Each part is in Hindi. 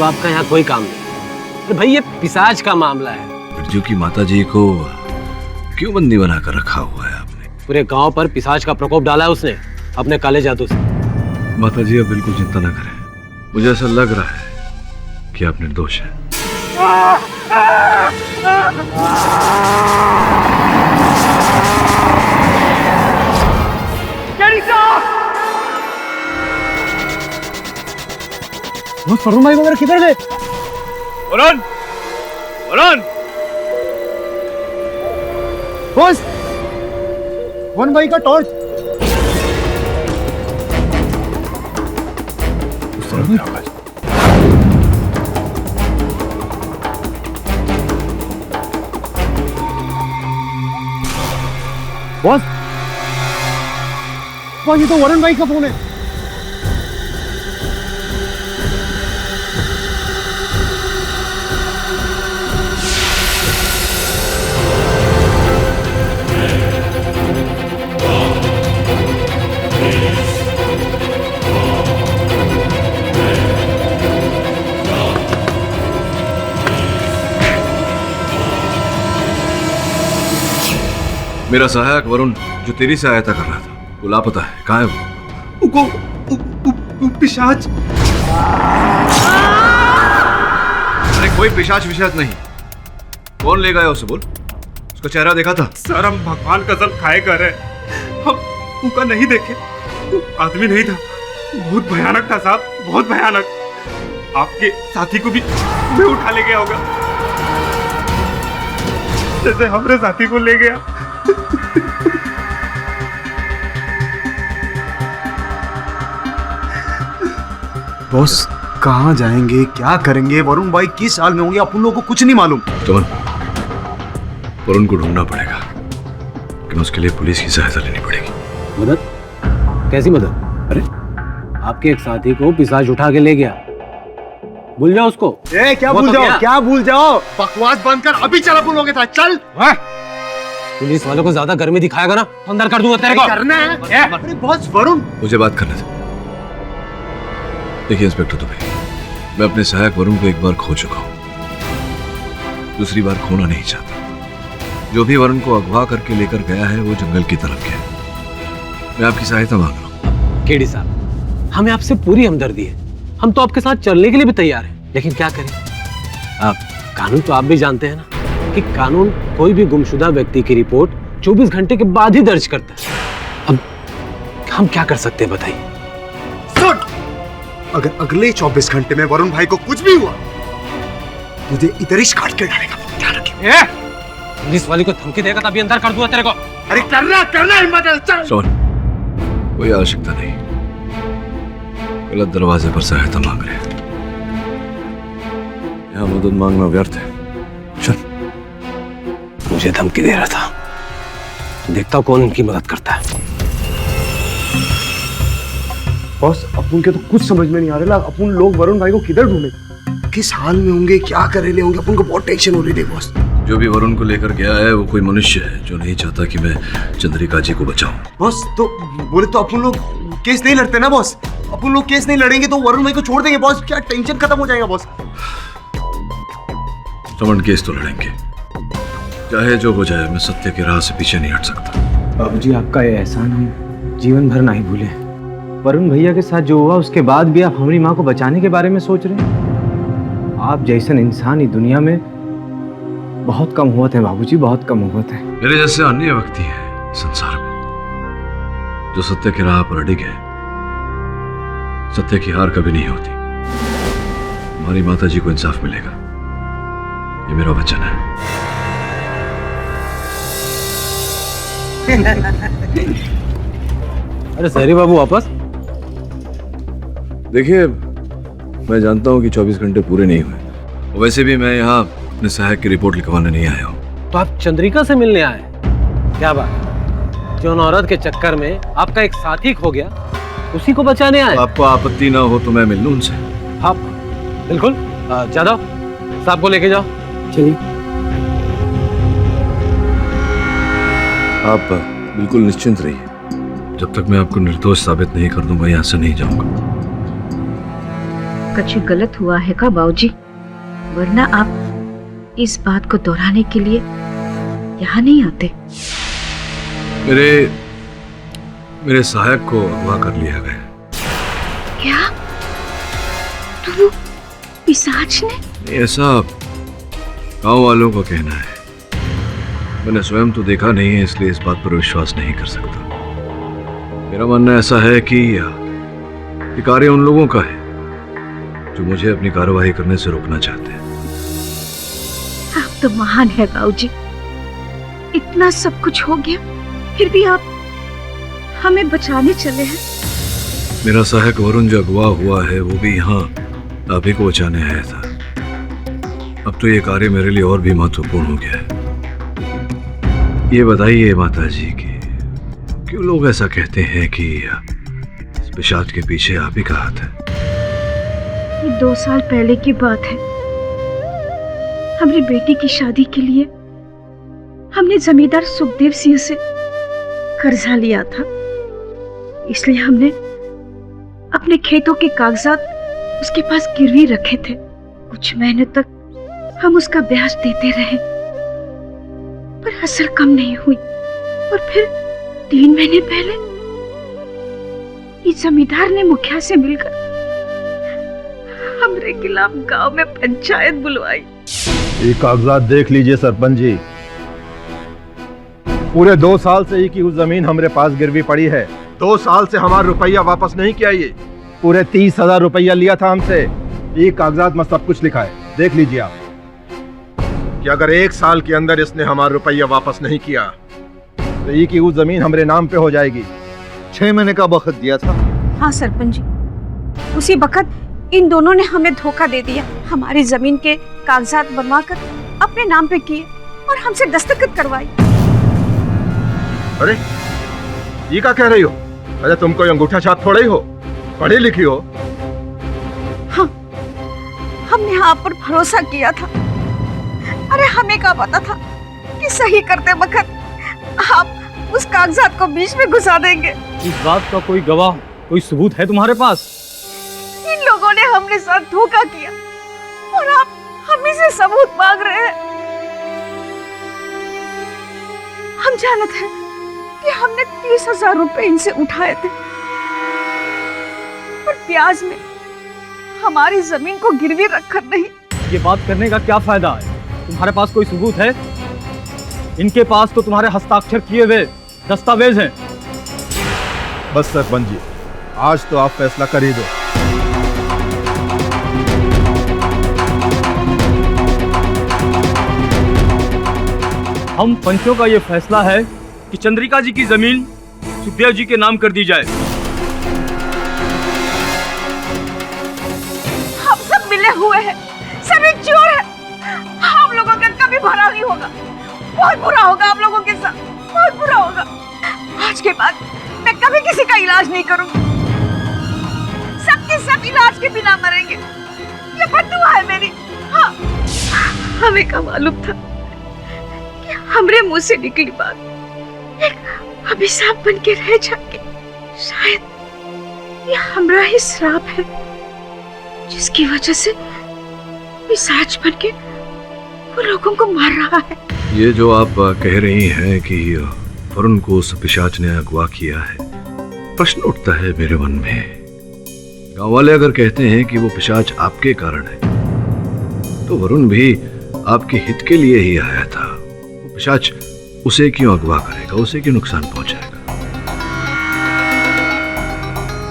अब आपका यहाँ कोई काम नहीं। अरे भाई ये पिशाच का मामला है। बिरजू की माताजी को क्यों बंदी बनाकर रखा हुआ है आपने? पूरे गांव पर पिशाच का प्रकोप डाला है उसने अपने काले जादू से। माताजी अब बिल्कुल चिंता न करें, मुझे ऐसा लग रहा है कि आप निर्दोष हैं। वरुण भाई वगैरह किधर गए? वरुण, वरुण, बॉस, वरुण भाई का टॉर्च। उस तरफ क्या आवाज? बॉस, ये तो वरुण भाई का फोन है। मेरा सहायक वरुण जो तेरी सहायता कर रहा था वो लापता है। कहाँ है वो? पिशाच। अरे कोई पिशाच विशाच नहीं। कौन ले गया उसे? बोल, उसका चेहरा देखा था? सर हम भगवान कसम खाए कर रहे, हम उनका नहीं देखे। वो आदमी नहीं था, बहुत भयानक था साहब, बहुत भयानक। आपके साथी को भी वे उठा ले गया होगा जैसे हमारे साथी को ले गया। बॉस कहाँ जाएंगे, क्या करेंगे? वरुण भाई किस हाल में होंगे अपन लोगों को कुछ नहीं मालूम। चमन, वरुण को ढूंढना पड़ेगा, लेकिन उसके लिए पुलिस की सहायता लेनी पड़ेगी। मदद? कैसी मदद? अरे आपके एक साथी को पिशाच उठा के ले गया, भूल जाओ उसको। क्या भूल जाओ? क्या भूल जाओ? बकवास बंद कर, अभी चल अपन लोग चल। पुलिस वालों को ज्यादा गर्मी दिखाएगा ना तो अंदर कर दूंगा तेरे को। करना है। अरे बॉस वरुण, मुझे बात करने दे। देखिए इंस्पेक्टर दुबे, मैं अपने सहायक वरुण को एक बार खो चुका हूं, दूसरी बार खोना नहीं चाहता। जो भी वरुण को अगवा करके लेकर गया है वो जंगल की तरफ गया। मैं आपकी सहायता मांग रहा हूं। केडी साहब, हमें आपसे पूरी हमदर्दी है, हम तो आपके साथ चलने के लिए भी तैयार हैं, लेकिन क्या करें? आप कानून तो आप भी जानते हैं ना कि कानून कोई भी गुमशुदा व्यक्ति की रिपोर्ट 24 घंटे के बाद ही दर्ज करता है। अब हम क्या कर सकते हैं बताइए? सुन, अगर अगले 24 घंटे में वरुण भाई को कुछ भी हुआ, तुझे इधर ही काट के डालेगा, ध्यान रखिए। पुलिस वाले को धमकी देगा तभी अंदर कर दूंगा तेरे को। अरे करना हिम्मत है, चल। सोन, कोई आवश्यकता नहीं, गलत दरवाजे पर सहायता मांग रहे हैं, यहाँ मदद मांगना व्यर्थ है। चल। मुझे धमकी दे रहा था, देखता हूं कौन इनकी मदद करता है। बॉस अपन के तो कुछ समझ में नहीं आ रहा, अपन लोग वरुण भाई को किधर ढूंढे, किस हाल में होंगे, क्या कर रहे होंगे, अपन को बहुत टेंशन हो रही थी बॉस। जो भी वरुण को लेकर गया है वो कोई मनुष्य है जो नहीं चाहता कि मैं चंद्रिका जी को बचाऊं। बॉस तो बोले तो अपन लोग केस नहीं लड़ते ना बॉस, अपन लोग केस नहीं लड़ेंगे तो वरुण भाई को छोड़ देंगे बॉस, क्या टेंशन खत्म हो जाएगा बॉस। समन केस तो लड़ेंगे, चाहे जो हो जाए, मैं सत्य की राह से पीछे नहीं हट सकता। बाबूजी आपका ये एहसान हम जीवन भर नहीं भूले। वरुण भैया के साथ जो हुआ उसके बाद भी आप हमारी माँ को बचाने के बारे में सोच रहे हैं। आप जैसन इंसान ही दुनिया में बहुत कम हुआ थे बाबूजी, बहुत कम हुआ थे। मेरे जैसे अन्य व्यक्ति हैं संसार में जो सत्य की राह पर अड़िग है। सत्य की हार कभी नहीं होती। हमारी माता जी को इंसाफ मिलेगा, ये मेरा वचन है। अरे सहरी बाबू वापस? देखिए, मैं जानता हूं कि 24 घंटे पूरे नहीं हुए, वैसे भी मैं यहाँ अपने सहायक की रिपोर्ट लिखवाने नहीं आया हूँ। तो आप चंद्रिका से मिलने आए? क्या बात, जो औरत के चक्कर में आपका एक साथी खो गया उसी को बचाने आए? आपको आपत्ति ना हो तो मैं मिल लूं उनसे। हाँ बिल्कुल, जादव साहब को लेके जाओ। चलिए। आप बिल्कुल निश्चिंत रहिए, जब तक मैं आपको निर्दोष साबित नहीं कर दूंगा यहाँ से नहीं जाऊंगा। कुछ गलत हुआ है का बाबूजी? वरना आप इस बात को दोहराने के लिए यहाँ नहीं आते। मेरे सहायक को अगवा कर लिया गया। क्या? तो वो पिशाच ने? ऐसा गांव वालों का कहना है। मैंने स्वयं तो देखा नहीं है, इसलिए इस बात पर विश्वास नहीं कर सकता। मेरा मानना ऐसा है कि ये कार्य उन लोगों का है जो मुझे अपनी कार्यवाही करने से रोकना चाहते हैं। आप तो महान है बाबूजी। इतना सब कुछ हो गया, फिर भी आप हमें बचाने चले हैं। मेरा सहायक वरुण जो अगवा हुआ है वो भी यहाँ आप ही को बचाने आया था। अब तो ये कार्य मेरे लिए और भी महत्वपूर्ण हो गया है। ये बताइए माता जी कि क्यों लोग ऐसा कहते हैं कि इस पिशाच के पीछे आप ही का हाथ है? ये 2 साल पहले की बात है। हमारी बेटी की शादी के लिए हमने जमींदार सुखदेव सिंह से कर्जा लिया था, इसलिए हमने अपने खेतों के कागजात उसके पास गिरवी रखे थे। कुछ महीने तक हम उसका ब्याज देते रहे, पर असल कम नहीं हुई। और फिर 3 महीने पहले इस जमींदार ने मुखिया से मिलकर हमरे खिलाफ गांव में पंचायत बुलवाई। ये कागजात देख लीजिए सरपंच जी। पूरे 2 साल से ही की उस जमीन हमारे पास गिरवी पड़ी है। 2 साल से हमारा रुपया वापस नहीं किया। ये पूरे 30,000 रुपया लिया था हमसे। ये कागजात में सब कुछ लिखा है, देख लीजिए आप। कि अगर 1 साल के अंदर इसने हमारा रुपया वापस नहीं किया तो ये की उस जमीन हमारे नाम पे हो जाएगी। 6 महीने का वक्त दिया था। हाँ सरपंच जी, उसी वक्त इन दोनों ने हमें धोखा दे दिया। हमारी जमीन के कागजात बनवाकर अपने नाम पे किए और हमसे दस्तखत करवाई। अरे ये क्या कह रही हो? अरे तुम कोई अंगूठा छाप थोड़े ही हो, पढ़ी लिखी हो। हाँ, हमने आप पर भरोसा किया था। अरे हमें क्या पता था कि सही करते वक्त आप उस कागजात को बीच में घुसा देंगे। इस बात का कोई गवाह, कोई सबूत है तुम्हारे पास? इन लोगों ने हमने साथ धोखा किया और आप हमें से सबूत मांग रहे हैं। हम जानते हैं कि हमने 30,000 रुपए इनसे उठाए थे, पर ब्याज में हमारी जमीन को गिरवी रखकर नहीं। ये बात करने का क्या फायदा है? तुम्हारे पास कोई सबूत है? इनके पास तो तुम्हारे हस्ताक्षर किए हुए दस्तावेज हैं। बस सरपंच जी, आज तो आप फैसला कर ही दो। हम पंचों का ये फैसला है कि चंद्रिका जी की जमीन सुखदेव जी के नाम कर दी जाए। हम सब मिले हुए हैं, सभी चोर हैं। हम लोगों का कभी भला नहीं होगा। बहुत बुरा होगा आप लोगों के साथ, बहुत बुरा होगा। आज के बाद मैं कभी किसी का इलाज नहीं करूंगी। सबके सब इलाज के बिना मरेंगे, ये बद्दुआ है मेरी। हाँ, हमें क्या मालूम था कि हमरे मुंह से निकली बात एक अभिशाप बन के रह जाएगी। शायद ये हमरा ही श्राप है, जिसकी वजह से पिशाच बन के वो लोगों को मार रहा है। ये जो आप कह रही हैं कि वरुण को उस पिशाच ने अगवा किया है, प्रश्न उठता है मेरे मन में। गांव वाले अगर कहते हैं कि वो पिशाच आपके कारण है, तो वरुण भी आपके हित के लिए ही आया था। वो पिशाच उसे क्यों अगवा करेगा, उसे क्यों नुकसान पहुंचाएगा?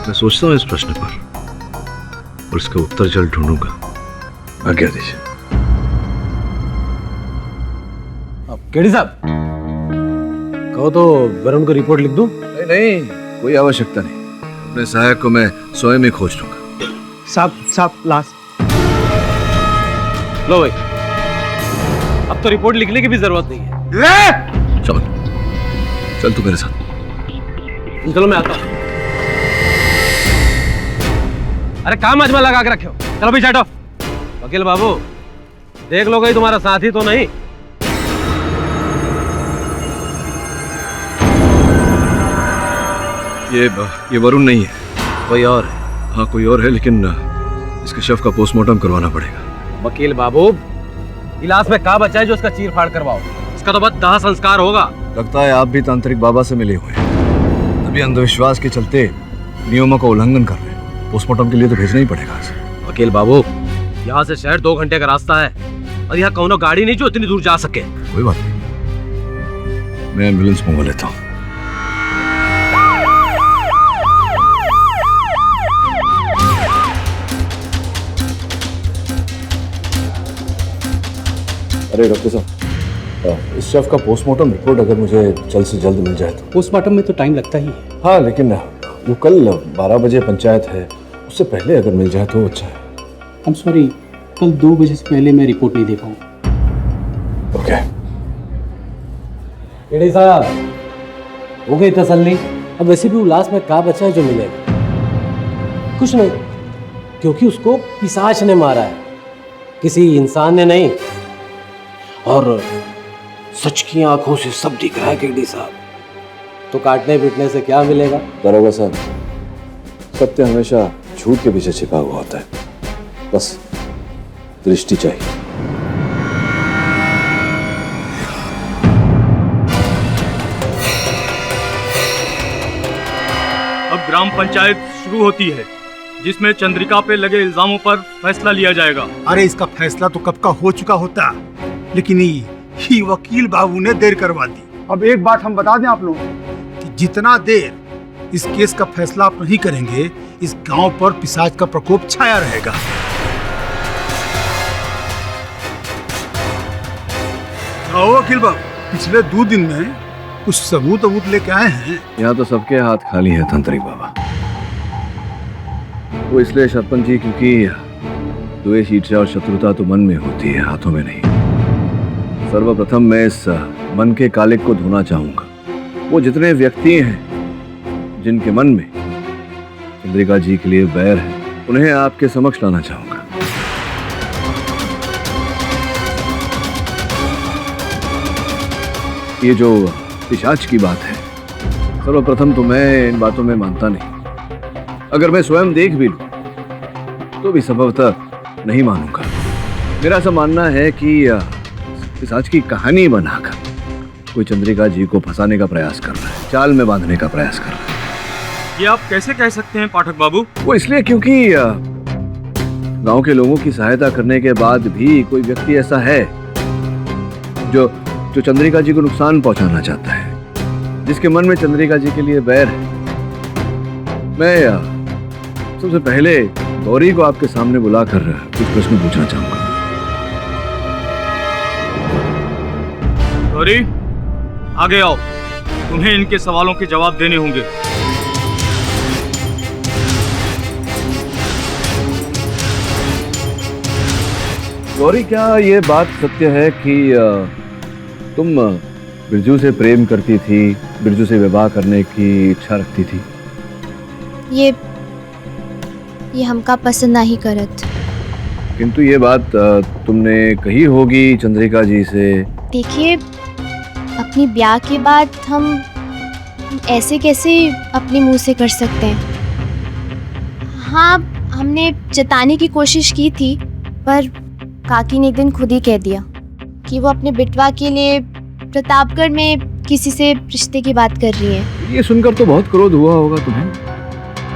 मैं सोचता हूं इस प्रश्न पर और इसका उत्तर जल्द ढूंढूंगा। आज्ञा दीजिए। केडी साहब, कहो तो वरुण को रिपोर्ट लिख दूं? नहीं नहीं, कोई आवश्यकता नहीं। अपने सहायक को मैं स्वयं ही खोज लूंगा। साहब लाश। लो भाई, अब तो रिपोर्ट लिखने की भी जरूरत नहीं है। चल तू मेरे साथ। चलो मैं आता हूं। अरे काम अजमा लगा के रखे हो। चलो भी हटो। वकील बाबू, देख लो कहीं तुम्हारा साथी तो नहीं। ये वरुण नहीं है, कोई और है? हाँ कोई और है, लेकिन इसके शव का पोस्टमार्टम करवाना पड़ेगा। वकील बाबू, इलाज में क्या बचा है जो उसका चीर फाड़ करवाओ? इसका तो बस दाह संस्कार होगा। लगता है आप भी तांत्रिक बाबा से मिले हुए हैं, तभी अंधविश्वास के चलते नियमों का उल्लंघन कर रहे हैं। पोस्टमार्टम के लिए तो भेजना ही पड़ेगा। वकील बाबू, यहाँ से शहर 2 घंटे का रास्ता है और यहाँ कौनो गाड़ी नहीं जो इतनी दूर जा सके। कोई बात नहीं, मैं एम्बुलेंस मंगवा लेता हूँ। अरे डॉक्टर साहब, इस शव का पोस्टमार्टम रिपोर्ट अगर मुझे जल्द से जल्द मिल जाए तो। पोस्टमार्टम में तो टाइम लगता ही है। हाँ, लेकिन वो कल 12 बजे पंचायत है, उससे पहले अगर मिल जाए तो अच्छा है। आई एम सॉरी, कल 2 बजे से पहले मैं रिपोर्ट नहीं दे पाऊंगा। ओके। एडी साहब, हो गई तसल्ली? अब वैसे भी उल्लास में क्या बचा है जो मिलेगा? कुछ नहीं, क्योंकि उसको पिशाच ने मारा है, किसी इंसान ने नहीं। और सच की आंखों से सब दिख रहा है केडी साहब, तो काटने पीटने से क्या मिलेगा? दरोगा साहब, सत्य हमेशा झूठ के पीछे छिपा हुआ होता है, बस दृष्टि चाहिए। अब ग्राम पंचायत शुरू होती है, जिसमें चंद्रिका पे लगे इल्जामों पर फैसला लिया जाएगा। अरे इसका फैसला तो कब का हो चुका होता, लेकिन ये वकील बाबू ने देर करवा दी। अब एक बात हम बता दें आप लोग कि जितना देर इस केस का फैसला आप नहीं करेंगे, इस गांव पर पिशाच का प्रकोप छाया रहेगा। आओ वकील बाबू, पिछले 2 दिन में कुछ सबूत लेके आए हैं। यहाँ तो सबके हाथ खाली है तांत्रिक बाबा। वो इसलिए सरपंच जी क्योंकि द्वेष, ईर्ष्या और शत्रुता तो मन में होती है, हाथों में नहीं। सर्वप्रथम मैं इस मन के कालिक को धोना चाहूंगा। वो जितने व्यक्ति हैं जिनके मन में चंद्रिका जी के लिए बैर है, उन्हें आपके समक्ष लाना चाहूंगा। ये जो पिशाच की बात है, सर्वप्रथम तो मैं इन बातों में मानता नहीं। अगर मैं स्वयं देख भी लूं तो भी संभवतः नहीं मानूंगा। मेरा ऐसा मानना है कि पिशाच की कहानी बनाकर कोई चंद्रिका जी को फंसाने का प्रयास कर रहा है, जाल में बांधने का प्रयास कर रहा है। ये आप कैसे कह सकते हैं पाठक बाबू? वो इसलिए क्योंकि गांव के लोगों की सहायता करने के बाद भी कोई व्यक्ति ऐसा है जो चंद्रिका जी को नुकसान पहुंचाना चाहता है, जिसके मन में चंद्रिका जी के लिए बैर है। मैं सबसे पहले गौरी को आपके सामने बुलाकर कुछ प्रश्न पूछना चाहूंगा। गौरी, आगे आओ, तुम्हें इनके सवालों के जवाब देने होंगे। गौरी, क्या ये बात सत्य है कि तुम बिरजू से प्रेम करती थी, बिरजू से विवाह करने की इच्छा रखती थी? ये हमका पसंद नहीं करत। किंतु ये बात तुमने कही होगी चंद्रिका जी से। देखिए, अपनी ब्याह के बाद हम ऐसे कैसे अपने मुंह से कर सकते हैं? हाँ, हमने जताने की कोशिश की थी, पर काकी ने एक दिन खुद ही कह दिया कि वो अपने बिटवा के लिए प्रतापगढ़ में किसी से रिश्ते की बात कर रही है। ये सुनकर तो बहुत क्रोध हुआ होगा तुम्हें।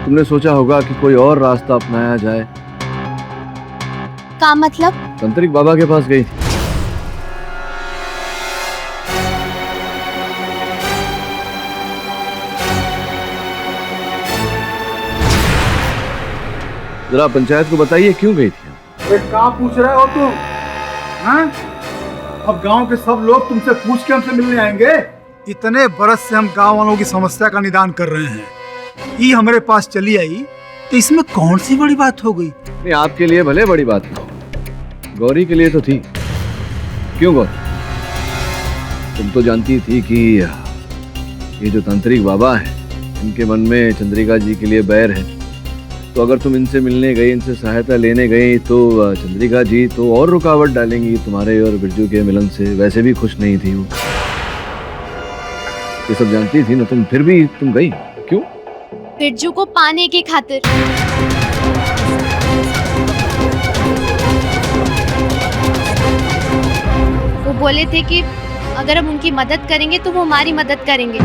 तुमने सोचा होगा कि कोई और रास्ता अपनाया जाए। का मतलब? तांत्रिक बाबा के पास गई थी। जरा पंचायत को बताइए क्यों गई थी? कहाँ पूछ रहे हो तुम? हाँ? अब गांव के सब लोग तुमसे पूछ के हमसे मिलने आएंगे। इतने बरस से हम गांव वालों की समस्या का निदान कर रहे हैं, ये हमारे पास चली आई तो इसमें कौन सी बड़ी बात हो गई? नहीं, आपके लिए भले बड़ी बात थी, गौरी के लिए तो थी। क्यों गौरी, तुम तो जानती थी कि ये जो तांत्रिक बाबा है, इनके मन में चंद्रिका जी के लिए बैर है। तो अगर तुम इनसे मिलने गई, इनसे सहायता लेने गई, तो चंद्रिका जी तो और रुकावट डालेंगी तुम्हारे और बिरजू के मिलन से। वैसे भी खुश नहीं थी वो, ये सब जानती थी ना तुम, फिर भी तुम गई क्यों? बिरजू को पाने की खातिर। बोले थे कि अगर हम उनकी मदद करेंगे तो वो हमारी मदद करेंगे,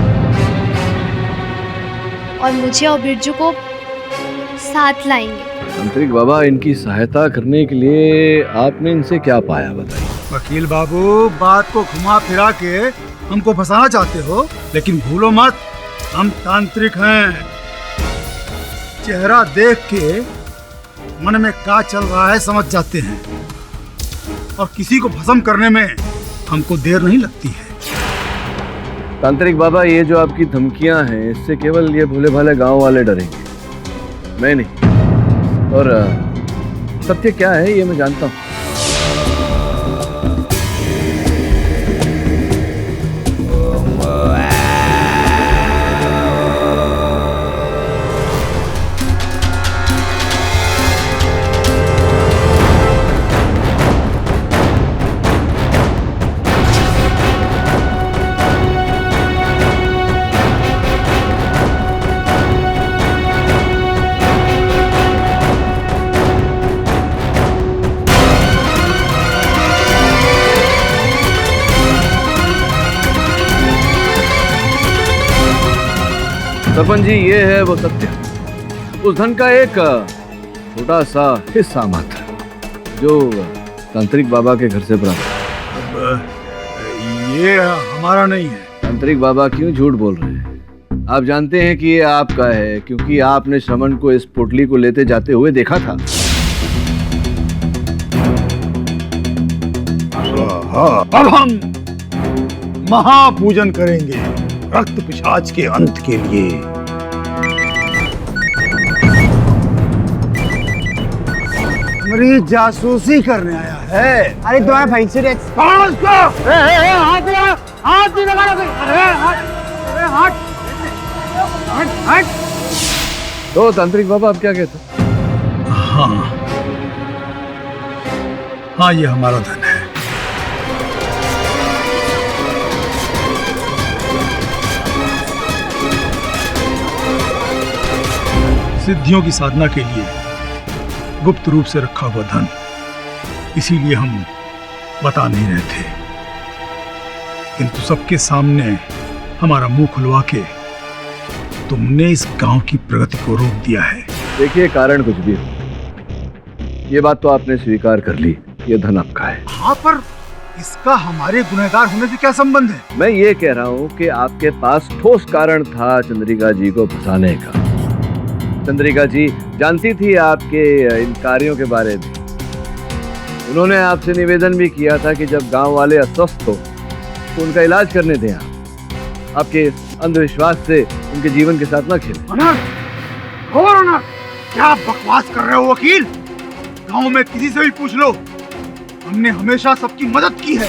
और मुझे और बिरजू को साथ लाएंगे। तांत्रिक बाबा, इनकी सहायता करने के लिए आपने इनसे क्या पाया बताइए। वकील बाबू, बात को घुमा फिरा के हमको फंसाना चाहते हो, लेकिन भूलो मत हम तांत्रिक हैं। चेहरा देख के मन में क्या चल रहा है समझ जाते हैं, और किसी को भस्म करने में हमको देर नहीं लगती है। तांत्रिक बाबा, ये जो आपकी धमकियां हैं, इससे केवल ये भोले भाले गांव वाले डरेंगे, मैं नहीं। और सत्य क्या है ये मैं जानता हूँ। सरपंच जी, ये है वो सत्य, उस धन का एक छोटा सा हिस्सा मात्र जो तांत्रिक बाबा के घर से प्राप्त। अब ये हमारा नहीं है। तांत्रिक बाबा क्यों झूठ बोल रहे हैं? आप जानते हैं कि ये आपका है, क्योंकि आपने श्रमण को इस पोटली को लेते जाते हुए देखा था। अब हम महापूजन करेंगे रक्त पिशाच के अंत के लिए। मरीज जासूसी करने आया है। अरे तुम्हारा भैंसी रे कौन उसको? हाथ नहीं लगा। अरे हट। तो तांत्रिक बाबा, आप क्या कहते हैं? हाँ, ये हमारा धन है। सिद्धियों की साधना के लिए गुप्त रूप से रखा हुआ धन, इसीलिए हम बता नहीं रहे थे, किंतु सबके सामने हमारा मुंह खुलवा के तुमने इस गांव की प्रगति को रोक दिया है। देखिए, कारण कुछ भी हो, ये बात तो आपने स्वीकार कर ली, ये धन आपका है। हाँ, पर इसका हमारे गुनहगार होने से क्या संबंध है? मैं ये कह रहा हूँ कि आपके पास ठोस कारण था चंद्रिका जी को फंसाने का। चंद्रिका जी जानती थी आपके इन कार्यों के बारे में। उन्होंने आपसे निवेदन भी किया था कि जब गांव वाले अस्वस्थ हो तो उनका इलाज करने दें। आपके अंधविश्वास से उनके जीवन के साथ न खेलें। क्या बकवास कर रहे हो वकील? गांव में किसी से भी पूछ लो, हमने हमेशा सबकी मदद की है।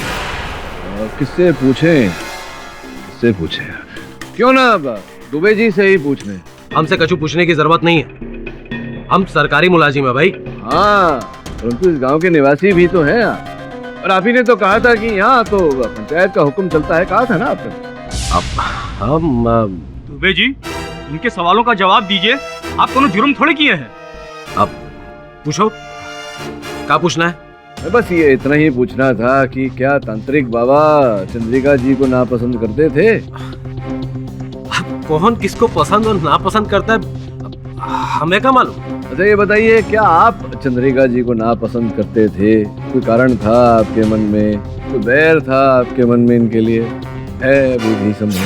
किससे पूछें? क्यों ना दुबे जी से ही पूछ लें। हमसे कछु पूछने की जरूरत नहीं है, हम सरकारी मुलाजिम है भाई। हाँ, परंतु इस गांव के निवासी भी तो हैं आप। और आप ही ने तो कहा था कि यहाँ तो पंचायत का हुक्म चलता है, कहा था ना आपने। हम दुबे जी, उनके सवालों का जवाब दीजिए। आप कोनो जुर्म थोड़े किए हैं। अब पूछो, क्या पूछना है? बस ये इतना ही पूछना था कि क्या तांत्रिक बाबा चंद्रिका जी को नापसंद करते थे? कौन किसको पसंद और नापसंद करता है, हमें क्या मालूम। अच्छा, ये बताइए, क्या आप चंद्रिका जी को नापसंद करते थे? कोई कारण था आपके मन में? कोई बैर था आपके मन में इनके लिए? है भी संभव?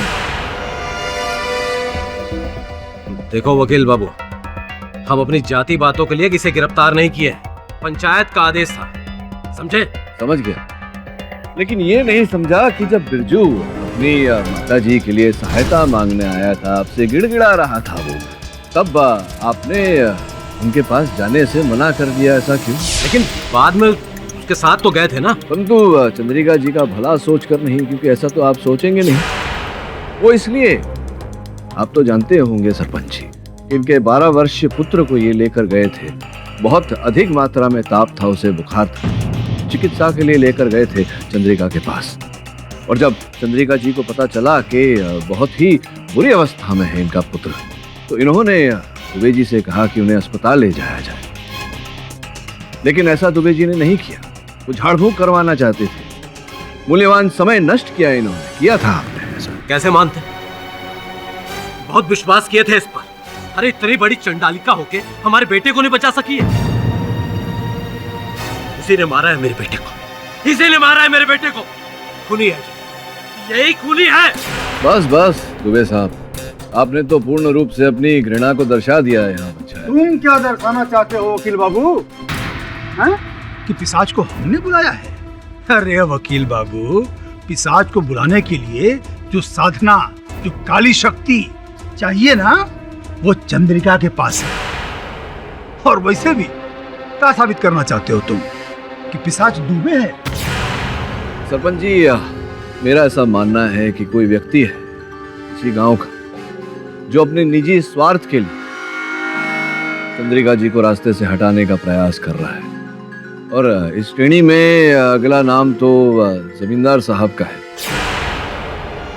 देखो वकील बाबू, हम अपनी जाति बातों के लिए किसे गिरफ्तार नहीं किए। पंचायत का आदेश था, समझे? समझ गया, लेकिन ये नहीं समझा कि जब बिरजू अपनी माता जी के लिए सहायता मांगने आया था, आपसे गिड़गिड़ा रहा था वो, तब आपने उनके पास जाने से मना कर दिया। ऐसा क्यों? लेकिन बाद में उसके साथ तो गए थे ना। परंतु चंद्रिका जी का भला सोच कर नहीं, क्योंकि ऐसा तो आप सोचेंगे नहीं। वो इसलिए, आप तो जानते होंगे सरपंच जी, इनके 12 वर्षीय पुत्र को ये लेकर गए थे। बहुत अधिक मात्रा में ताप था, उसे बुखार था। चिकित्सा के लिए लेकर गए थे चंद्रिका के पास। और जब चंद्रिका जी को पता चला कि बहुत ही बुरी अवस्था में है इनका पुत्र, तो इन्होंने दुबे जी से कहा कि उन्हें अस्पताल ले जाया जाए। लेकिन ऐसा दुबे जी ने नहीं किया, वो झाड़ फूंक करवाना चाहते थे। मूल्यवान समय नष्ट किया इन्होंने, किया था आपने ऐसा। कैसे मानते? बहुत विश्वास किए थे इस पर। अरे इतनी बड़ी चंडालिका होके हमारे बेटे को नहीं बचा सकी है। इसी ने मारा है मेरे बेटे को, इसी ने मारा है मेरे बेटे को। खूनी है, यही खूनी है। बस बस दुबे साहब, आपने तो पूर्ण रूप से अपनी घृणा को दर्शा दिया है यहाँ बच्चा। तुम क्या दर्शाना चाहते हो वकील बाबू? हैं? कि पिशाच को हमने बुलाया है? अरे वकील बाबू, पिशाच को बुलाने के लिए जो साधना, जो काली शक्ति चाहिए ना, वो चंद्रिका के पास है। और वैसे भी क्या साबित करना चाहते हो तुम कि पिशाच डूबे है? सरपंच जी, मेरा ऐसा मानना है कि कोई व्यक्ति है इसी गांव का जो अपने निजी स्वार्थ के लिए चंद्रिका जी को रास्ते से हटाने का प्रयास कर रहा है। और इस श्रेणी में अगला नाम तो जमींदार साहब का है।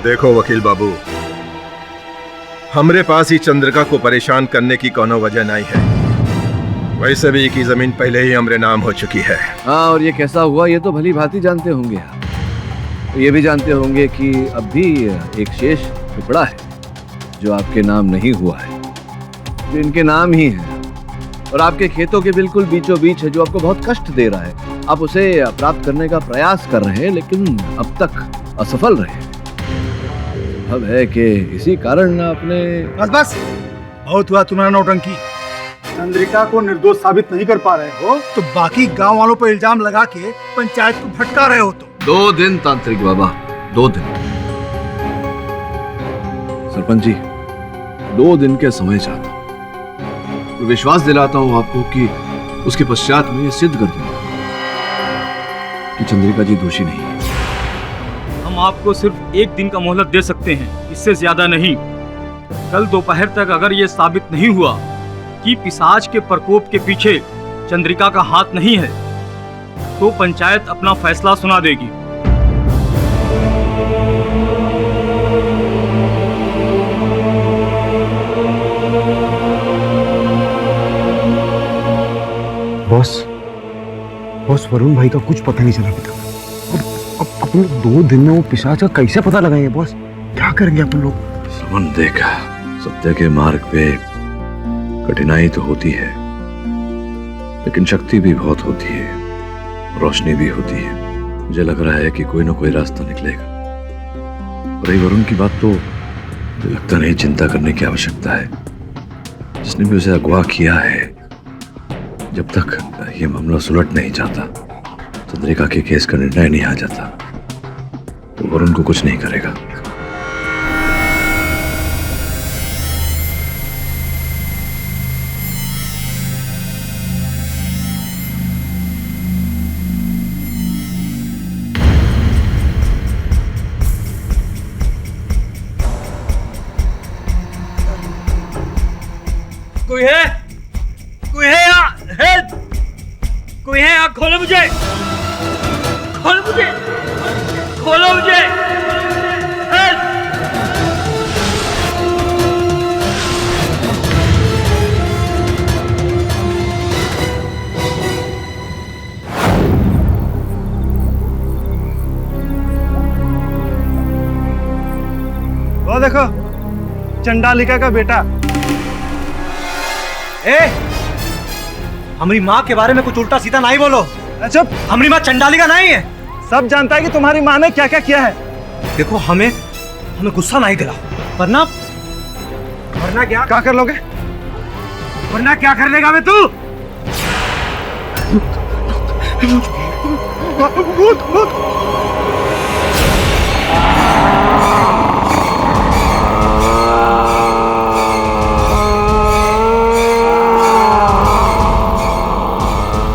देखो वकील बाबू, हमरे पास ही चंद्रिका को परेशान करने की कोनो वजह नहीं है। वैसे भी की जमीन पहले ही हमरे नाम हो चुकी है। हाँ, और ये कैसा हुआ ये तो भली भांति जानते होंगे आप। तो ये भी जानते होंगे कि अब भी एक शेष टुकड़ा है जो आपके नाम नहीं हुआ है, जो इनके नाम ही है और आपके खेतों के बिल्कुल बीचों बीच है, जो आपको बहुत कष्ट दे रहा है। आप उसे प्राप्त करने का प्रयास कर रहे हैं लेकिन अब तक असफल रहे। अब है कि इसी कारण आपने बस बस, बहुत हुआ तुम्हारा नौटंकी। चंद्रिका को निर्दोष साबित नहीं कर पा रहे हो तो बाकी गांव वालों पर इल्जाम लगा के पंचायत को भटका रहे हो। तो 2 दिन तांत्रिक बाबा, 2 दिन। सरपंच जी, 2 दिन के समय चाहता हूं। मैं विश्वास दिलाता हूं आपको कि उसके पश्चात में ये सिद्ध कर दूंगा कि चंद्रिका जी दोषी नहीं है। हम आपको सिर्फ 1 दिन का मोहलत दे सकते हैं, इससे ज्यादा नहीं। कल दोपहर तक अगर ये साबित नहीं हुआ कि पिशाच के प्रकोप के पीछे चंद्रिका का हाथ नहीं है, तो पंचायत अपना फैसला सुना देगी। बॉस, वरुण भाई का कुछ पता नहीं चला अभी तक। अब अपन लोग 2 दिन में वो पिशाच का कैसे पता लगाएंगे बॉस? क्या करेंगे अपन लोग? समन, देखा, सत्य के मार्ग पे कठिनाई तो होती है लेकिन शक्ति भी बहुत होती है, रोशनी भी होती है। मुझे लग रहा है कि कोई ना कोई रास्ता निकलेगा। और ये वरुण की बात तो मुझे लगता नहीं चिंता करने की आवश्यकता है। जिसने भी उसे अगवा किया है, जब तक ये मामला सुलट नहीं जाता, चंद्रिका के केस का निर्णय नहीं आ जाता, तो वरुण को कुछ नहीं करेगा। कोई है? कोई है यहाँ? हेल्प! कोई है यहाँ? खोलो मुझे! खोलो मुझे! खोलो मुझे! हेल्प! वो देखो, चंडालिका का बेटा। हमारी माँ के बारे में कुछ उल्टा सीधा नहीं बोलो। चुप! हमारी माँ चंडालिका नहीं है। सब जानता है कि तुम्हारी माँ ने क्या क्या किया है। देखो, हमें गुस्सा नहीं दिलाओ, वरना क्या कर लोगे? वरना क्या कर लेगा मैं तू?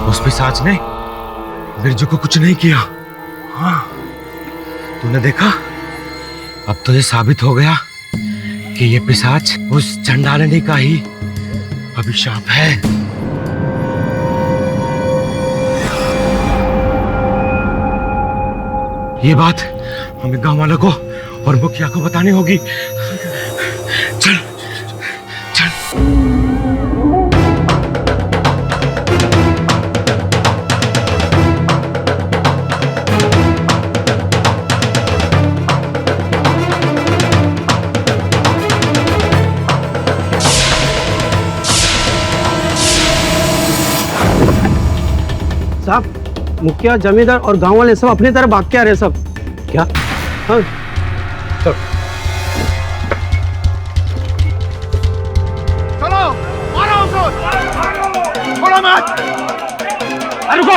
उस पिशाच ने बिरजू को कुछ नहीं किया। हाँ, तूने देखा? अब तो ये साबित हो गया कि ये पिशाच उस चंडालिनी का ही अभिशाप है। ये बात हमें गांव वालों को और मुखिया को बतानी होगी। चल चल। साहब, मुखिया, जमींदार और गांव वाले सब अपनी तरफ भाग के आ रहे सब। क्या? हाँ, चलो चलो, मारो उसको, छोड़ो मत। अरे रुको,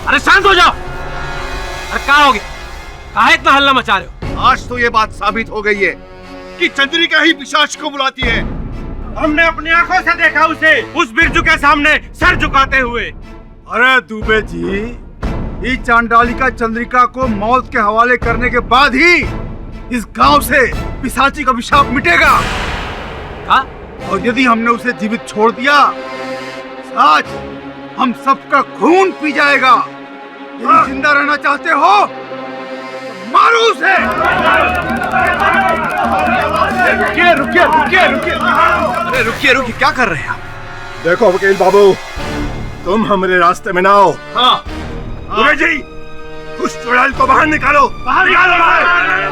अरे शांत हो जाओ। अरे कहाँ हो गए? काहे इतना हल्ला मचा रहे हो? आज तो ये बात साबित हो गई है कि चंद्रिका ही पिशाच को बुलाती है। हमने अपनी आंखों से देखा उसे उस बिरजू के सामने सर झुकाते हुए। अरे दुबे जी, इस चांडालिका चंद्रिका को मौत के हवाले करने के बाद ही इस गांव से पिशाची का अभिशाप मिटेगा। हाँ? और यदि हमने उसे जीवित छोड़ दिया, आज हम सबका खून पी जाएगा। यदि जिंदा रहना चाहते हो, तो मारो उसे। रुकिए रुकिए रुकिए रुकिए, अरे रुकिए रुकिए, क्या कर रहे हैं आप? देखो वकील बाबू, तुम हमारे रास्ते में ना आओ। हाँ जी, उस चुड़ैल को बाहर निकालो, बाहर निकालो,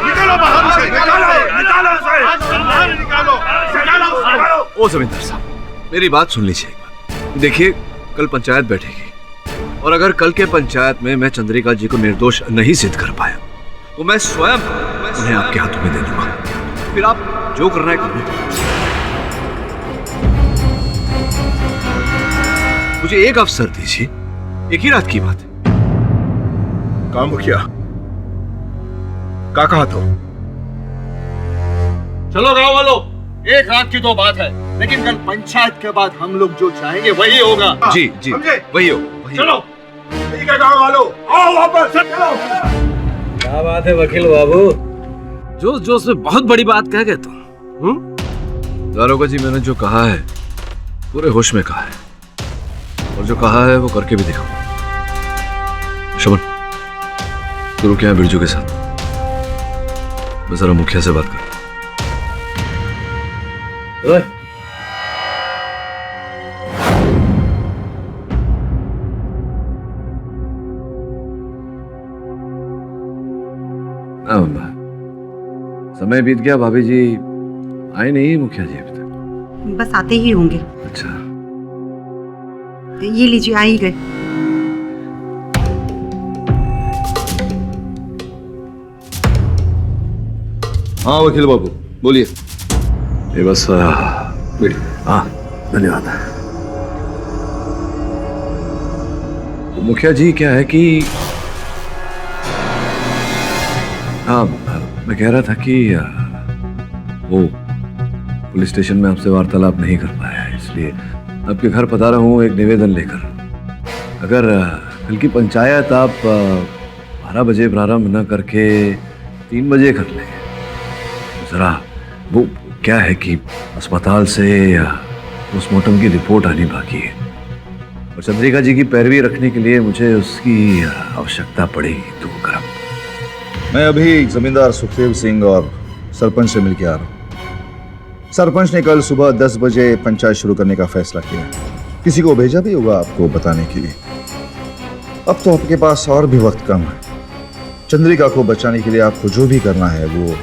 निकालो बाहर उसे, निकालो उसे। ओ जमींदार साहब, मेरी बात सुन लीजिए एक बार। देखिए, कल पंचायत बैठेगी और अगर कल के पंचायत में मैं चंद्रिका जी को निर्दोष नहीं सिद्ध कर पाया तो मैं स्वयं उन्हें आपके हाथों में दे दूंगा। फिर आप जो करना है करो। मुझे एक अवसर दीजिए, एक ही रात की बात है। काम किया का कहा तो? चलो गांव वालों, एक रात की तो बात है, लेकिन कल पंचायत के बाद हम लोग जो चाहेंगे वही होगा। जी जी, वही हो। चलो ठीक है गांव वालों, आओ वापस चलो। क्या बात है वकील बाबू, जोश जोश में बहुत बड़ी बात कह गए तुम। दारोगा जी, मैंने जो कहा है पूरे होश में कहा है और जो कहा है वो करके भी दिखाऊंगा। शमन, तू रुक यहाँ बिरजू के साथ, मैं जरा मुखिया से बात कर। समय बीत गया, भाभी जी आए नहीं मुखिया जी अभी तक? बस आते ही होंगे। अच्छा, ये लीजिए, आ ही गए। हाँ वकील बाबू बोलिए। ये बस हाँ, धन्यवाद। मुखिया जी, क्या है कि हाँ, मैं कह रहा था कि वो पुलिस स्टेशन में आपसे वार्तालाप नहीं कर पाया, इसलिए आपके घर पधारा हूँ एक निवेदन लेकर। अगर कल की पंचायत आप 12 बजे प्रारंभ न करके 3 बजे कर लें, जरा वो क्या है कि अस्पताल से पोस्टमार्टम की रिपोर्ट आनी बाकी है और चंद्रिका जी की पैरवी रखने के लिए मुझे उसकी आवश्यकता पड़ेगी। तो करम, मैं अभी जमींदार सुखदेव सिंह और सरपंच से मिलकर आ रहा हूँ। सरपंच ने कल सुबह 10 बजे पंचायत शुरू करने का फैसला किया। किसी को भेजा भी होगा आपको बताने के लिए। अब तो आपके पास और भी वक्त कम है। चंद्रिका को बचाने के लिए आपको जो भी करना है वो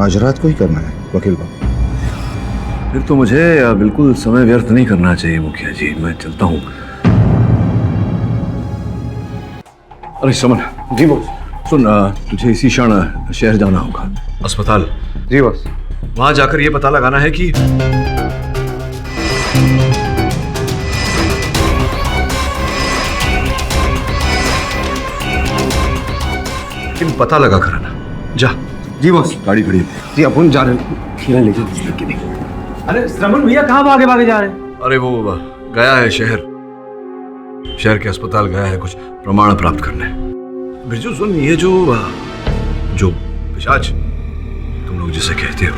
आज रात को ही करना है वकील बाबू। फिर तो मुझे बिल्कुल समय व्यर्थ नहीं करना चाहिए मुखिया जी, मैं चलता हूँ। अरे समन जी बॉस। सुन, तुझे इसी क्षण शहर जाना होगा, अस्पताल। जी बॉस। वहां जाकर यह पता लगाना है कि लेकिन पता लगा कर आना। जा। जी बॉस। गाड़ी खड़ी है। जी अपन जा रहे हैं, खीरा ले जाओ। अरे श्रवण भैया कहाँ भागे भागे जा रहे हैं? अरे वो गया है शहर के अस्पताल गया है कुछ प्रमाण प्राप्त करने। बिरजू सुन, ये जो पिशाच तुम लोग जिसे कहते हो,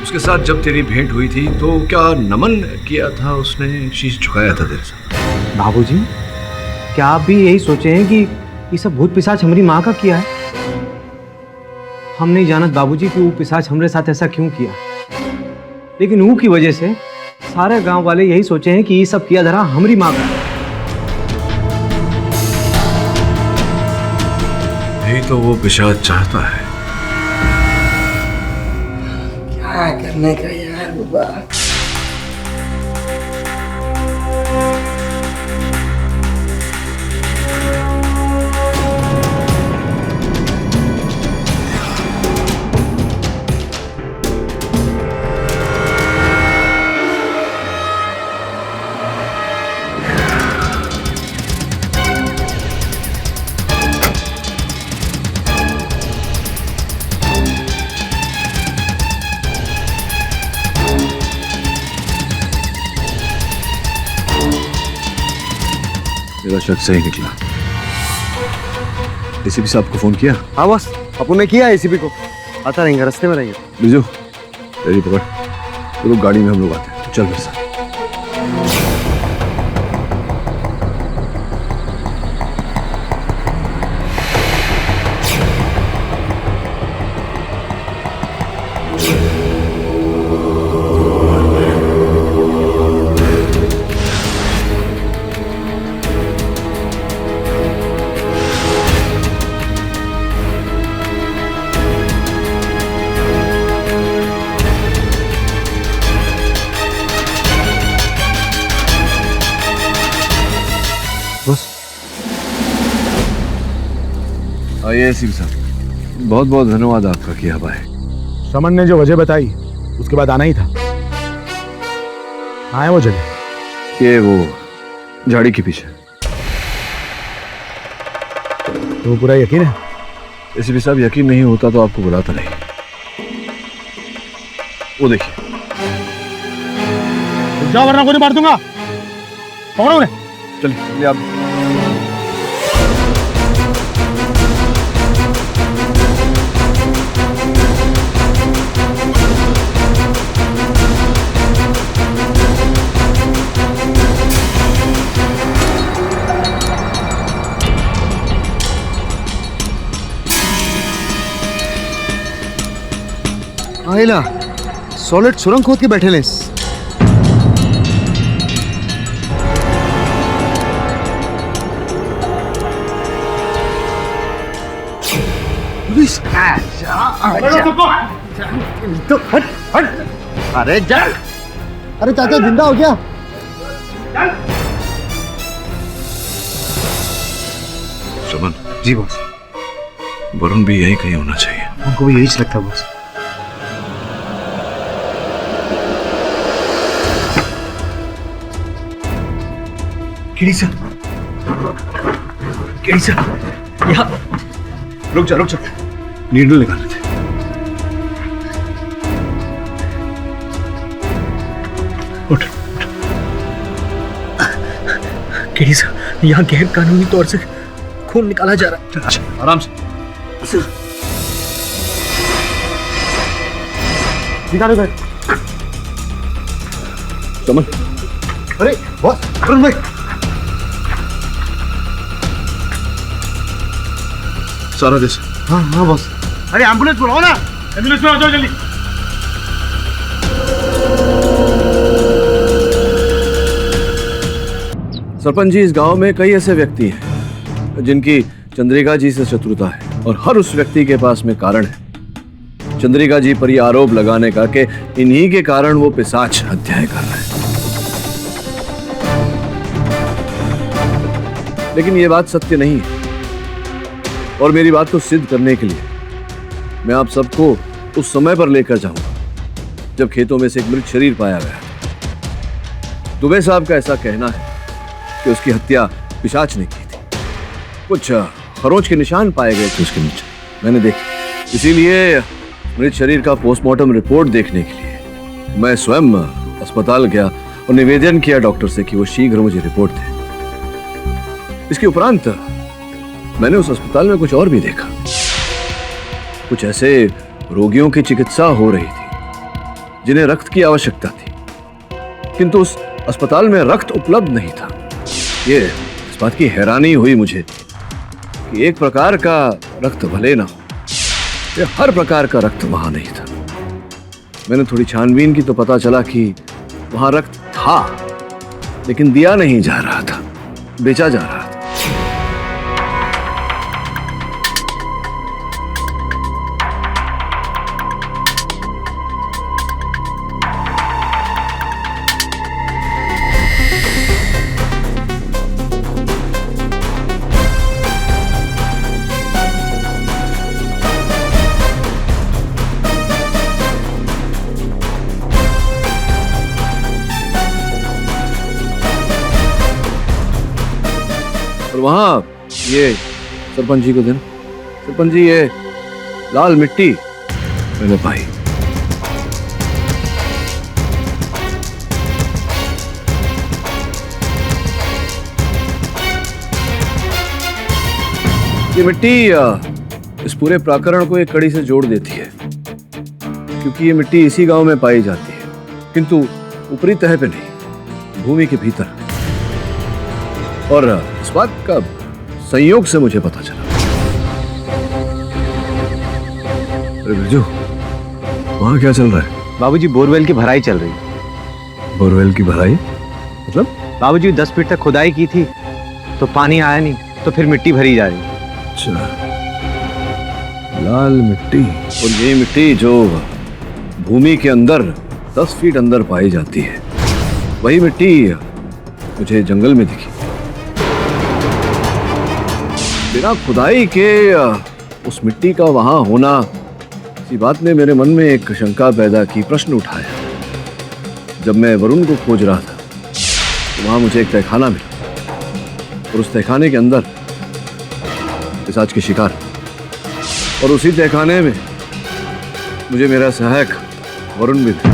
उसके साथ जब तेरी भेंट हुई थी तो क्या नमन किया था उसने, शीश झुकाया था तेरे साथ? बाबूजी, क्या आप भी यही सोचे हैं कि ये सब भूत पिशाच हमारी माँ का किया है? हम नहीं जानत बाबूजी कि वो पिशाच हमारे साथ ऐसा क्यों किया, लेकिन वो की वजह से सारे गांव वाले यही सोचे हैं कि ये सब किया धरा हमारी माँ का। यही तो वो पिशाच चाहता है। क्या करने का यार बाबा। मेरा शक सही निकला। एसीपी साहब को फोन किया? हाँ बॉस, अपन ने किया एसीपी को, आता रहेंगे, रास्ते में रहेंगे। बिरजू तेरी पकड़, तो गाड़ी में हम लोग आते हैं, चल मेरे साथ। आइए एसीपी साहब, बहुत बहुत धन्यवाद आपका किया भाई। समन ने जो वजह बताई उसके बाद आना ही था। कहाँ है वो जगह? ये वो झाड़ी के पीछे। तो पूरा यकीन है? एसीपी साहब यकीन नहीं होता तो आपको बुलाता नहीं। वो देखिए। जाओ वरना गोली मार दूंगा। पकड़ो उन्हें। चलिए आप। आइला सॉलिड सुरंग खोद के बैठे ले। पुलिस तो हट हट। अरे जा, अरे चाचा जिंदा हो गया। सुमन। जी बॉस। वरुण भी यही कहीं होना चाहिए। उनको भी यही लगता बॉस। केडी सर, यहाँ रुक जा, नीडल निकाल रहे थे। उठ। केडी सर, यहाँ गैर कानूनी तौर से खून निकाला जा रहा है। अच्छा, आराम से। निकालो गए। समझ। अरे बॉस, वरुण भाई। सारा जैसे। हाँ हाँ बॉस। अरे एम्बुलेंस बुलाओ ना। एम्बुलेंस में आ जाओ जल्दी। सरपंच जी, इस गांव में कई ऐसे व्यक्ति हैं जिनकी चंद्रिका जी से शत्रुता है और हर उस व्यक्ति के पास में कारण है चंद्रिका जी पर यह आरोप लगाने का कि इन्हीं के कारण वो पिशाच हत्याएं कर रहे हैं। लेकिन ये बात सत्य नहीं है और मेरी बात को सिद्ध करने के लिए मैं आप सबको उस समय पर लेकर जाऊंगा जब खेतों में से एक मृत शरीर पाया गया। दुबे साहब का ऐसा कहना है कि उसकी हत्या पिशाच ने की थी। कुछ खरोंच के निशान पाए गए थे उसके नीचे, मैंने देखे। इसीलिए मृत शरीर का पोस्टमार्टम रिपोर्ट देखने के लिए मैं स्वयं अस्पताल गया और निवेदन किया डॉक्टर से कि वो शीघ्र मुझे रिपोर्ट दे। इसके उपरांत मैंने उस अस्पताल में कुछ और भी देखा। कुछ ऐसे रोगियों की चिकित्सा हो रही थी जिन्हें रक्त की आवश्यकता थी, किंतु उस अस्पताल में रक्त उपलब्ध नहीं था। ये इस बात की हैरानी हुई मुझे कि एक प्रकार का रक्त भले ना हो, ये हर प्रकार का रक्त वहां नहीं था। मैंने थोड़ी छानबीन की तो पता चला कि वहां रक्त था, लेकिन दिया नहीं जा रहा था, बेचा जा रहा था। और वहां ये सरपंच जी को देना। सरपंच जी, ये लाल मिट्टी मेरे भाई। ये मिट्टी इस पूरे प्रकरण को एक कड़ी से जोड़ देती है, क्योंकि ये मिट्टी इसी गांव में पाई जाती है, किंतु ऊपरी तह पे नहीं, भूमि के भीतर। और इस बात का संयोग से मुझे पता चला। अरे बिरजू, वहां क्या चल रहा है? बाबूजी बोरवेल की भराई चल रही है। बोरवेल की भराई मतलब? बाबूजी 10 फीट तक खुदाई की थी तो पानी आया नहीं, तो फिर मिट्टी भरी जा रही। अच्छा, लाल मिट्टी। और ये मिट्टी जो भूमि के अंदर 10 फीट अंदर पाई जाती है, वही मिट्टी मुझे जंगल में दिखी। बिना खुदाई के उस मिट्टी का वहां होना, इसी बात ने मेरे मन में एक शंका पैदा की, प्रश्न उठाया। जब मैं वरुण को खोज रहा था तो वहां मुझे एक तहखाना मिला, और उस तहखाने के अंदर पिशाच के शिकार, और उसी तहखाने में मुझे मेरा सहायक वरुण भी था।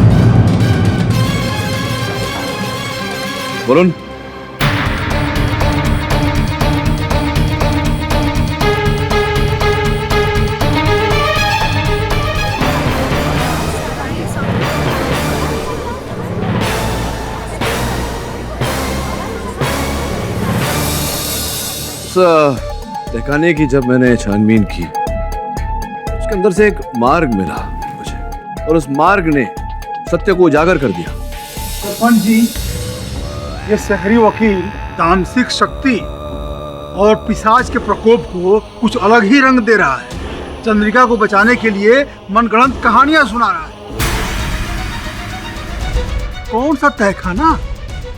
वरुण, तहखाने की जब मैंने छानबीन की, उसके अंदर से एक मार्ग मिला मुझे, और उस मार्ग ने सत्य को उजागर कर दिया। सरपंच जी, ये शहरी वकील तामसिक शक्ति और पिशाच के प्रकोप को कुछ अलग ही रंग दे रहा है। चंद्रिका को बचाने के लिए मनगढ़ंत कहानियां सुना रहा है। कौन सा तहखाना,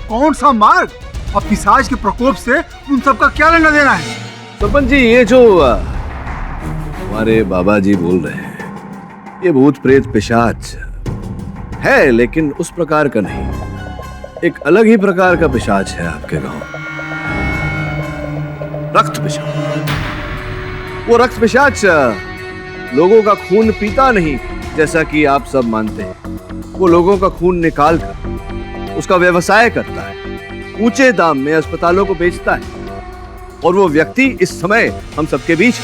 कौन सा मार्ग, और पिशाच के प्रकोप से उन सबका क्या लेना देना है? सरपंच जी, ये जो हमारे बाबा जी बोल रहे हैं, ये भूत प्रेत पिशाच है, लेकिन उस प्रकार का नहीं। एक अलग ही प्रकार का पिशाच है आपके गांव, रक्त पिशाच। वो रक्त पिशाच लोगों का खून पीता नहीं जैसा कि आप सब मानते हैं। वो लोगों का खून निकाल कर उसका व्यवसाय करता है, ऊंचे दाम में अस्पतालों को बेचता है, और वो व्यक्ति इस समय हम सबके बीच।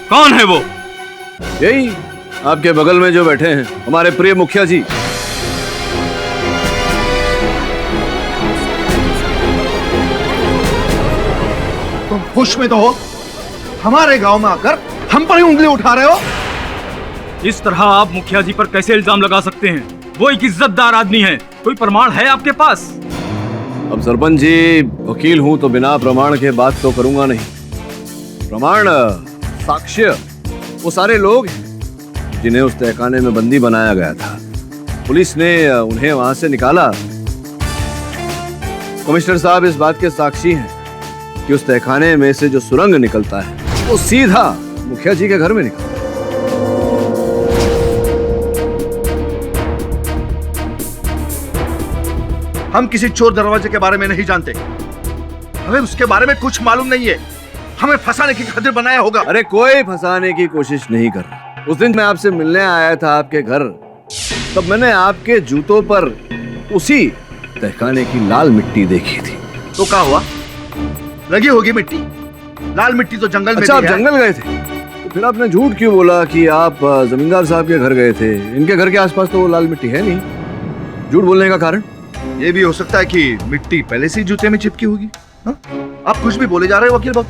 कौन है वो? यही आपके बगल में जो बैठे हैं, हमारे प्रिय मुखिया जी। तुम होश में तो हो? हमारे गांव में आकर हम पर ही उंगली उठा रहे हो? इस तरह आप मुखिया जी पर कैसे इल्जाम लगा सकते हैं? वो एक इज्जतदार आदमी है। कोई प्रमाण है आपके पास? अब सरपंच जी, वकील हूं तो बिना प्रमाण के बात तो करूंगा नहीं। प्रमाण, साक्ष्य, वो सारे लोग हैं जिन्हें उस तहखाने में बंदी बनाया गया था। पुलिस ने उन्हें वहां से निकाला। कमिश्नर साहब इस बात के साक्षी हैं कि उस तहखाने में से जो सुरंग निकलता है वो सीधा मुखिया जी के घर में निकलता है। हम किसी चोर दरवाजे के बारे में नहीं जानते, हमें उसके बारे में कुछ मालूम नहीं है। हमें फंसाने की खातिर बनाया होगा। अरे कोई फंसाने की कोशिश नहीं कर रहा। उस दिन मैं आपसे मिलने आया था आपके घर, तब मैंने आपके जूतों पर उसी तहखाने की लाल मिट्टी देखी थी। तो क्या हुआ? लगी होगी मिट्टी। लाल मिट्टी तो जंगल में। अच्छा, आप जंगल गए थे? तो फिर आपने झूठ क्यों बोला कि आप जमींदार साहब के घर गए थे? इनके घर के आसपास तो वो लाल मिट्टी है नहीं। झूठ बोलने का कारण? ये भी हो सकता है कि मिट्टी पहले से जूते में चिपकी होगी। आप कुछ भी बोले जा रहे हो वकील बाबू।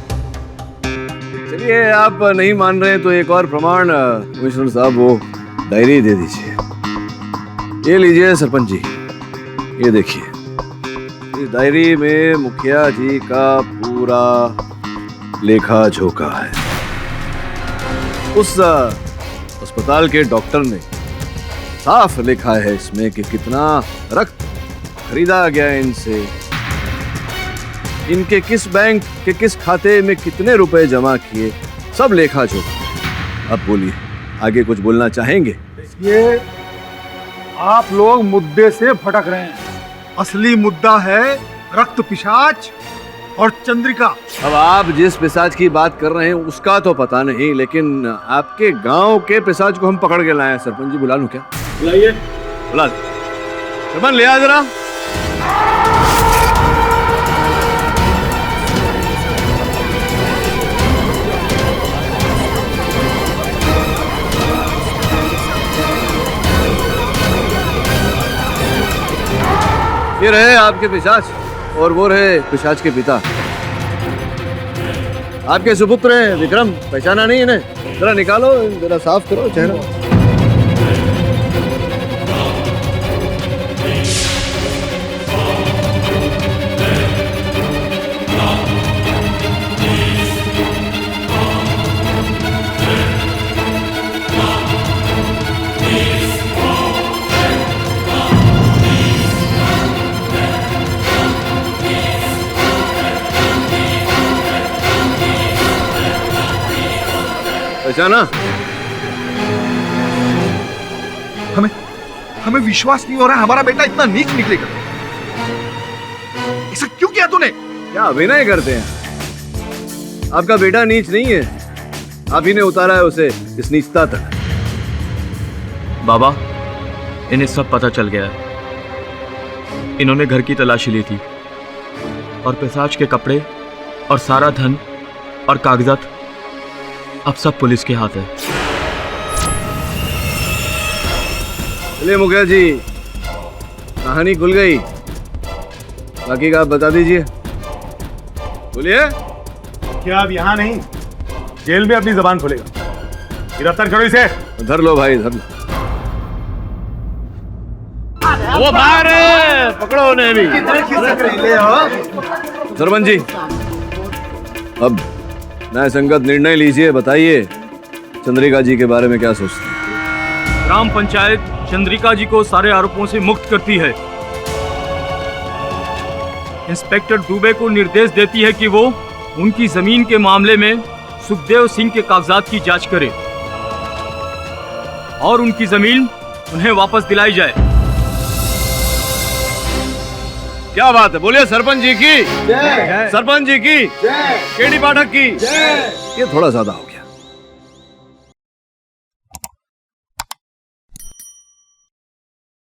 चलिए, आप नहीं मान रहे तो एक और प्रमाण कमिश्नर साहब, वो डायरी दे दीजिए। ये लीजिए सरपंच जी, ये देखिए, इस डायरी में मुखिया जी का पूरा लेखा जोखा है। उस अस्पताल के डॉक्टर ने साफ लिखा है इसमें कि कितना रक्त खरीदा गया इनसे, इनके किस बैंक के किस खाते में कितने रुपए जमा किए, सब लेखा जोखा। अब बोलिए, आगे कुछ बोलना चाहेंगे? ये आप लोग मुद्दे से भटक रहे हैं। असली मुद्दा है रक्त पिशाच और चंद्रिका। अब आप जिस पिशाच की बात कर रहे हैं उसका तो पता नहीं, लेकिन आपके गांव के पिशाच को हम पकड़ के लाए हैं। सरपंच जी, बुला लूं क्या? बुलाइए। बुला दे। सरपंच, ले आ जरा। ये रहे आपके पिशाच और वो रहे पिशाच के पिता। आपके सुपुत्र हैं विक्रम, पहचाना नहीं इन्हें? जरा निकालो, जरा साफ करो चेहरा। पहचाना? हमें विश्वास नहीं हो रहा है हमारा बेटा इतना नीच निकलेगा। ऐसा क्यों किया तूने? क्या अभिनय करते हैं? आपका बेटा नीच नहीं है, आप ही ने उतारा है उसे इस नीचता तक। बाबा, इन्हें सब पता चल गया है। इन्होंने घर की तलाशी ली थी और पिशाच के कपड़े और सारा धन और कागजात अब सब पुलिस के हाथ है। चलिए मुखिया जी, कहानी खुल गई, बाकी का आप बता दीजिए। बोलिए। क्या अब यहाँ नहीं, जेल में अपनी जबान खोलेगा? गिरफ्तार करो इसे। धर लो भाई, धर लो। वो बाहर है, पकड़ो उन्हें भी। सरपंच जी, अब न्याय संगत निर्णय लीजिए, बताइए चंद्रिका जी के बारे में क्या सोचते हैं? ग्राम पंचायत चंद्रिका जी को सारे आरोपों से मुक्त करती है। इंस्पेक्टर दुबे को निर्देश देती है कि वो उनकी जमीन के मामले में सुखदेव सिंह के कागजात की जांच करे और उनकी जमीन उन्हें वापस दिलाई जाए। क्या बात है, बोलिए सरपंच जी की जय। सरपंच जी की जय। केडी पाठक की जय। ये थोड़ा ज्यादा हो गया।